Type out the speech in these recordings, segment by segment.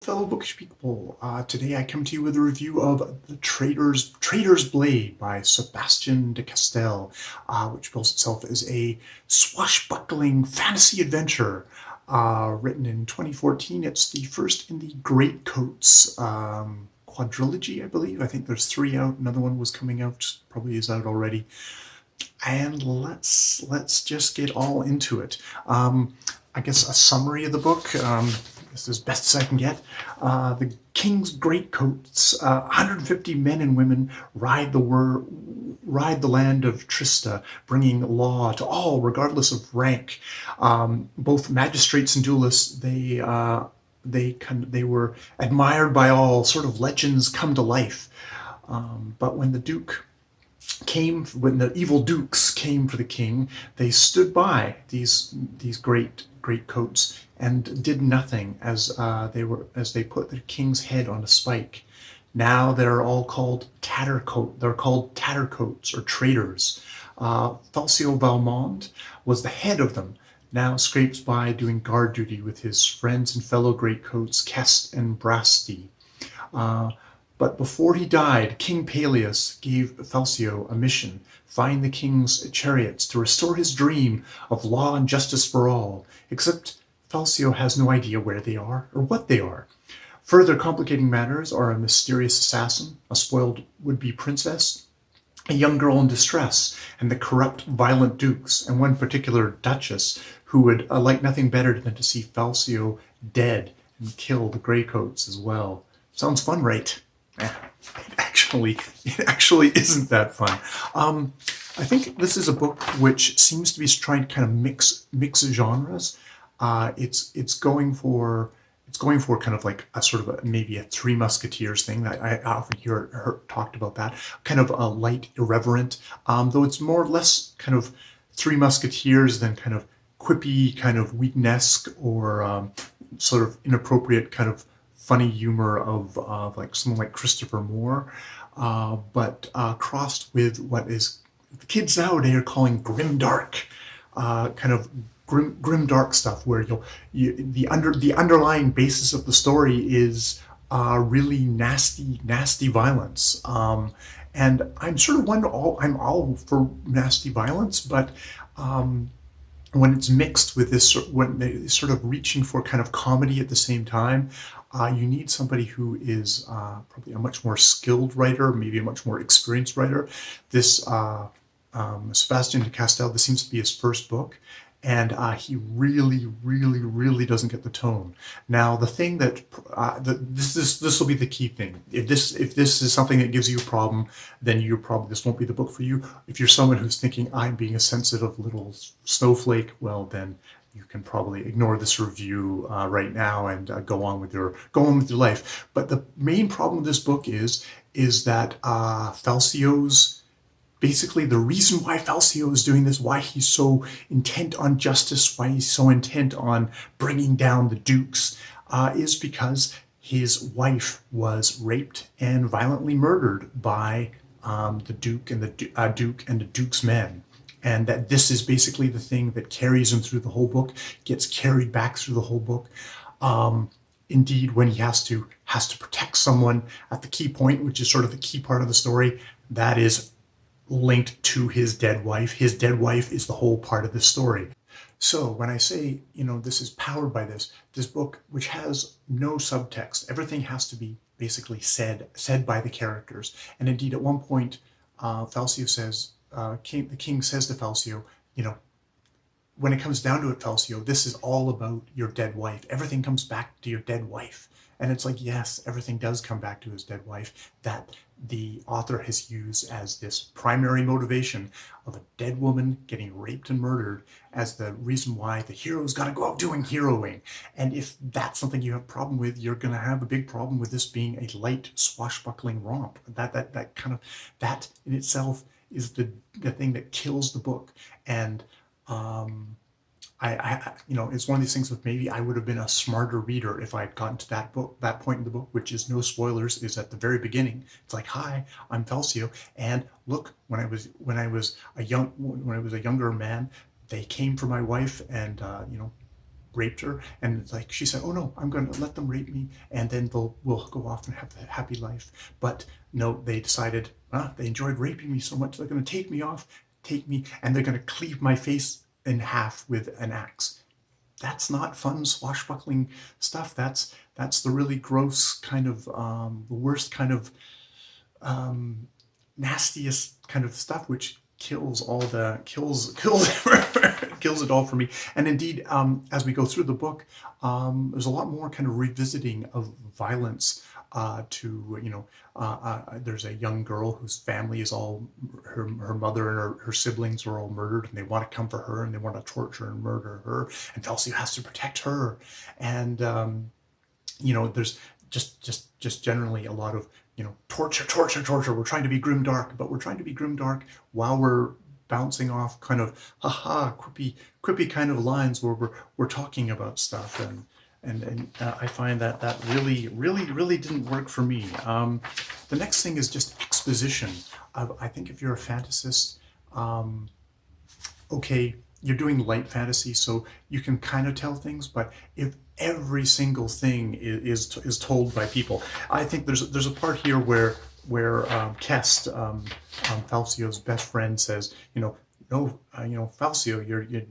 fellow bookish people. Today I come to you with a review of The Traitor's Blade by Sebastien de Castell, which bills itself as a swashbuckling fantasy adventure. Written in 2014, it's the first in the Greatcoats quadrilogy, I believe. I think there's 3 out. Another one was coming out, probably is out already. And let's just get all into it. I guess a summary of the book. This is as best as I can get. The king's greatcoats, 150 men and women ride the land of Trista, bringing law to all, regardless of rank. Both magistrates and duelists, they were admired by all. Sort of legends come to life. But when the evil dukes came for the king, they stood by these greatcoats and did nothing as they put the king's head on a spike. Now they're all called tattercoats or traitors. Falcio Valmont was the head of them. Now scrapes by doing guard duty with his friends and fellow greatcoats Kest and Brasti. But before he died, King Peleus gave Falcio a mission: find the king's chariots to restore his dream of law and justice for all. Except Falcio has no idea where they are or what they are. Further complicating matters are a mysterious assassin, a spoiled would-be princess, a young girl in distress, and the corrupt, violent dukes, and one particular duchess who would like nothing better than to see Falcio dead and kill the Greycoats as well. Sounds fun, right? It actually isn't that fun. I think this is a book which seems to be trying to kind of mix genres. It's going for kind of like a sort of maybe a Three Musketeers thing. I often hear talked about that, kind of a light, irreverent, though it's more or less kind of Three Musketeers than kind of quippy, kind of Wheaton-esque or sort of inappropriate kind of funny humor of like someone like Christopher Moore, but crossed with what is the kids nowadays are calling grimdark, kind of grimdark stuff, where the underlying basis of the story is really nasty violence. And I'm sort of I'm all for nasty violence, but when it's mixed with this, when they're sort of reaching for kind of comedy at the same time, you need somebody who is probably a much more skilled writer, maybe a much more experienced writer. This Sebastien de Castell, this seems to be his first book, and he really doesn't get the tone. Now, the thing that this will be the key thing. If this is something that gives you a problem, then this won't be the book for you. If you're someone who's thinking, I'm being a sensitive little snowflake, well then you can probably ignore this review right now and go on with your life. But the main problem with this book is that Falcio's, basically the reason why Falcio is doing this, why he's so intent on justice, why he's so intent on bringing down the dukes, is because his wife was raped and violently murdered by the duke and the duke's men. And that this is basically the thing that carries him through the whole book, gets carried back through the whole book. Indeed, when he has to protect someone at the key point, which is sort of the key part of the story, that is linked to his dead wife. His dead wife is the whole part of the story. So when I say, this is powered by this book, which has no subtext, everything has to be basically said by the characters. And indeed, at one point, Falcio says, the king says to Falcio, when it comes down to it, Falcio, this is all about your dead wife. Everything comes back to your dead wife. And it's like, yes, everything does come back to his dead wife, that the author has used as this primary motivation of a dead woman getting raped and murdered as the reason why the hero's got to go out doing heroing. And if that's something you have a problem with, you're going to have a big problem with this being a light swashbuckling romp. That in itself is the thing that kills the book. And it's one of these things with maybe I would have been a smarter reader if I had gotten to that point in the book, which is no spoilers, is at the very beginning. It's like, hi, I'm Falcio, and look, when I was a younger man, they came for my wife, and raped her, and like she said, oh no, I'm going to let them rape me, and then we'll go off and have a happy life. But no, they decided they enjoyed raping me so much they're going to take me, and they're going to cleave my face in half with an axe. That's not fun swashbuckling stuff. That's the really gross kind of the worst kind of nastiest kind of stuff, which kills kills it all for me. And indeed, as we go through the book, there's a lot more kind of revisiting of violence. There's a young girl whose family is all her mother and her siblings are all murdered, and they want to come for her and they want to torture and murder her, and Falcio has to protect her. And there's just generally a lot of torture. We're trying to be grimdark, but we're trying to be grimdark while we're bouncing off kind of quippy kind of lines where we're talking about stuff, and I find that really didn't work for me. The next thing is just exposition. I think if you're a fantasist, okay, you're doing light fantasy, so you can kind of tell things, but if every single thing is told by people, I think there's a part here where Kest, Falcio's best friend, says, no, Falcio,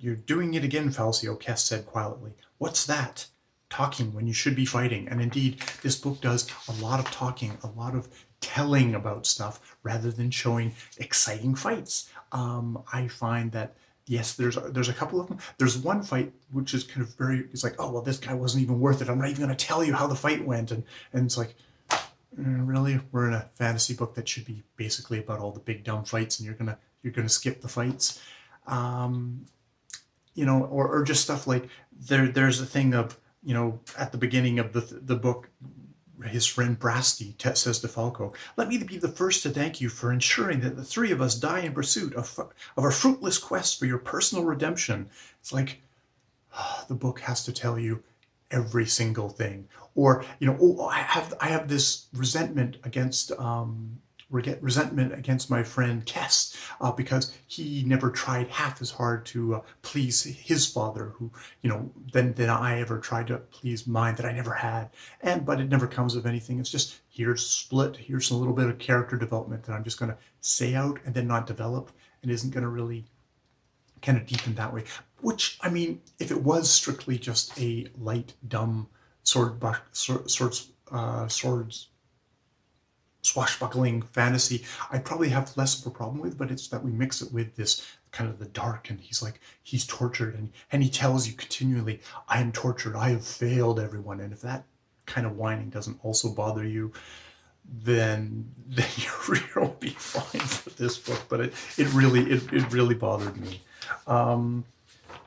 you're doing it again, Falcio. Kest said quietly. What's that? Talking when you should be fighting. And indeed, this book does a lot of talking, a lot of telling about stuff rather than showing exciting fights. I find that yes, there's a couple of them. There's one fight which is kind of it's like, oh well, this guy wasn't even worth it. I'm not even going to tell you how the fight went, and it's like, really, we're in a fantasy book that should be basically about all the big dumb fights, and you're gonna skip the fights, or just stuff like there's a thing of at the beginning of the book. His friend Brasti says to Falco, "Let me be the first to thank you for ensuring that the three of us die in pursuit of our fruitless quest for your personal redemption." It's like, the book has to tell you every single thing. Or, I have this resentment against my friend Kest because he never tried half as hard to please his father, who than I ever tried to please mine that I never had. But it never comes of anything. It's just, here's split, here's a little bit of character development that I'm just going to say out and then not develop, and isn't going to really kind of deepen that way. Which, I mean, if it was strictly just a light, dumb swords swashbuckling fantasy, I'd probably have less of a problem with, but it's that we mix it with this kind of the dark, and he's tortured, and he tells you continually, I am tortured, I have failed everyone. And if that kind of whining doesn't also bother you, then you'll be fine for this book. But it really bothered me.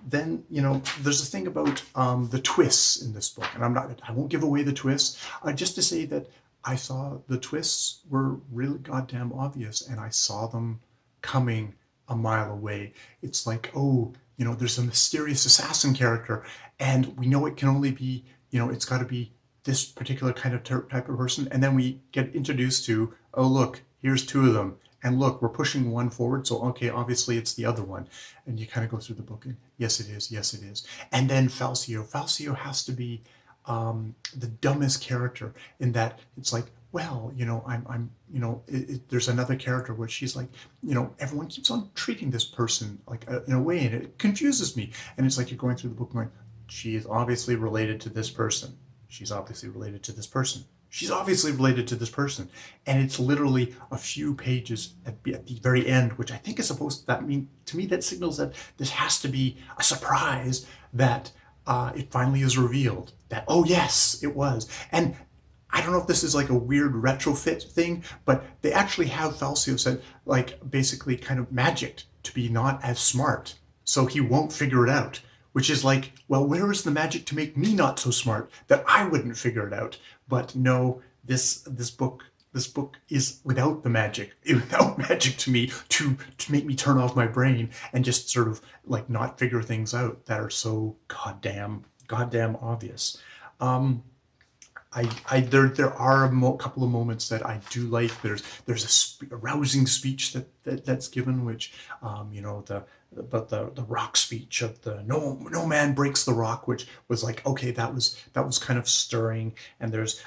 Then there's a thing about the twists in this book, and I won't give away the twists, just to say that I saw the twists were really goddamn obvious, and I saw them coming a mile away. It's like, there's a mysterious assassin character, and we know it can only be, it's got to be this particular kind of type of person, and then we get introduced to, oh look, here's two of them, and look, we're pushing one forward, so okay, obviously it's the other one. And you kind of go through the book, and yes it is. And then Falcio has to be the dumbest character, in that it's like, well, there's another character where she's like, everyone keeps on treating this person like in a way, and it confuses me. And it's like you're going through the book going, she is obviously related to this person. She's obviously related to this person. She's obviously related to this person. And it's literally a few pages at the very end, which I think is supposed to mean, to me, that signals that this has to be a surprise, that it finally is revealed that, oh yes, it was. And I don't know if this is like a weird retrofit thing, but they actually have Falcio said, like, basically kind of magicked to be not as smart, so he won't figure it out. Which is like, well, where is the magic to make me not so smart that I wouldn't figure it out? But no, this book is without the magic, without magic to me to make me turn off my brain and just sort of like not figure things out that are so goddamn obvious. There are a couple of moments that I do like. There's a rousing speech that's given, which the rock speech of the no man breaks the rock, which was like, okay, that was kind of stirring. And there's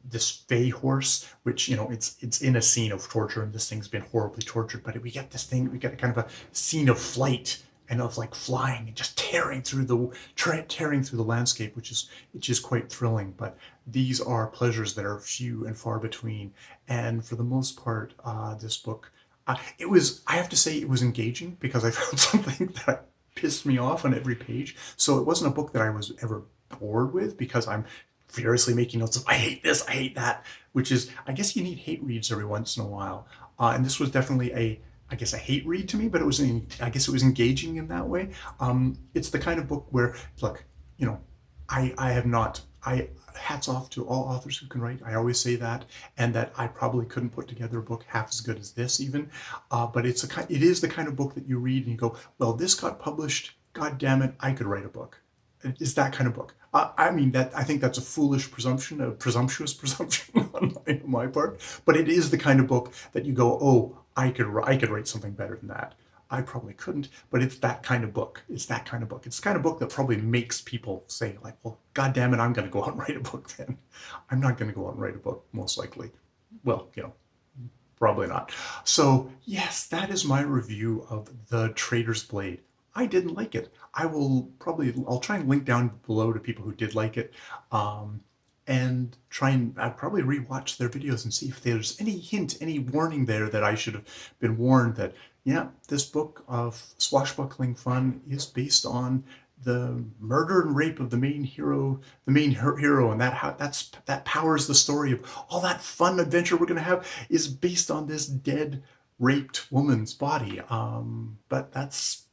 this Fey horse, which, you know, it's in a scene of torture, and this thing's been horribly tortured, but we get kind of a scene of flight and of like flying and just tearing through the landscape, which is quite thrilling. But these are pleasures that are few and far between, and for the most part, this book, I have to say, it was engaging because I found something that pissed me off on every page. So it wasn't a book that I was ever bored with, because I'm furiously making notes of, I hate this, I hate that, which is, I guess you need hate reads every once in a while. And this was definitely I guess a hate read to me, but I guess it was engaging in that way. It's the kind of book where, look, you know, I have not, hats off to all authors who can write. I always say that, and that I probably couldn't put together a book half as good as this even. But it is the kind of book that you read and you go, well, this got published, God damn it, I could write a book. It's that kind of book. I mean, I think that's a foolish presumption, a presumptuous presumption on my part. But it is the kind of book that you go, oh, I could write something better than that. I probably couldn't, but it's that kind of book. It's that kind of book. It's the kind of book that probably makes people say, like, well, God damn it, I'm going to go out and write a book then. I'm not going to go out and write a book, most likely. Well, you know, probably not. So, yes, that is my review of The Traitor's Blade. I didn't like it. I'll try and link down below to people who did like it. And I'd probably rewatch their videos and see if there's any hint, any warning there that I should have been warned that, yeah, this book of swashbuckling fun is based on the murder and rape of the main hero, and that powers the story of all that fun adventure we're going to have is based on this dead, raped woman's body. But that's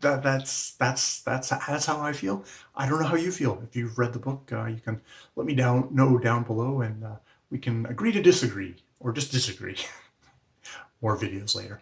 how I feel. I don't know how you feel. If you've read the book, you can let me know down below, and we can agree to disagree, or just disagree. More videos later.